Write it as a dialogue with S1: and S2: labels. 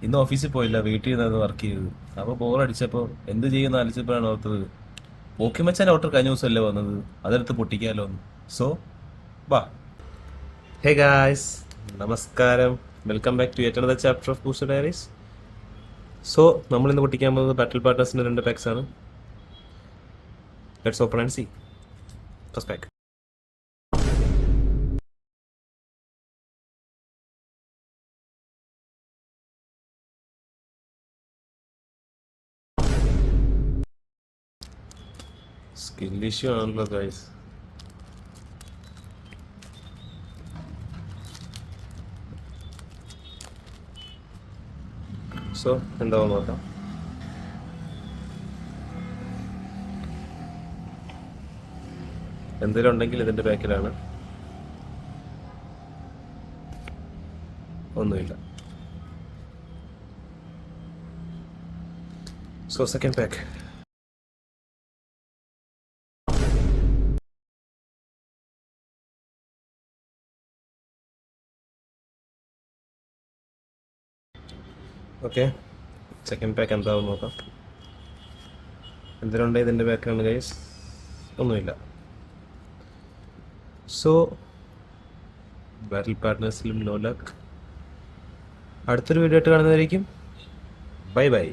S1: ഇന്ന് ഓഫീസിൽ പോയില്ല, വീട്ടിൽ നിന്നായിരുന്നു വർക്ക് ചെയ്തത്. അപ്പോൾ ബോറടിച്ചപ്പോൾ എന്ത് ചെയ്യുന്ന ആലോചിച്ചപ്പോഴാണ് ഓർത്തത് പോക്കിമച്ചാൻ ഓർഡർ കഴിഞ്ഞ ദിവസമല്ലേ വന്നത്, അതെടുത്ത് പൊട്ടിക്കാലോ എന്ന്. So wow. ഹേ ഗായ്സ്, നമസ്കാരം. Welcome back to yet another chapter of booster diaries. So നമ്മൾ ഇന്ന് പൊട്ടിക്കാൻ പോകുന്നത് ബാറ്റിൽ പാർട്ട്നേഴ്സിൻ്റെ 2 പാക്സ് ആണ്. Let's open and see. First pack. Skill issue ആണല്ലോ ഗൈസ്. സോ എന്താവും നോക്കാം. എന്തെങ്കിലും ഉണ്ടെങ്കിൽ ഇതിൻ്റെ ബാക്കിലാണ്. ഒന്നുമില്ല. So second pack. Okay, second pack എന്താവും നോക്കാം. എന്തിനുണ്ട് ഇതിൻ്റെ ബാക്കിലാണ് ഗൈസ്? ഒന്നുമില്ല. സോ ബാറ്റിൽ പാർട്ട്നേഴ്സിലും നോ ലക്ക്. അടുത്തൊരു വീഡിയോ ആയിട്ട് കാണുന്നതായിരിക്കും. Bye bye.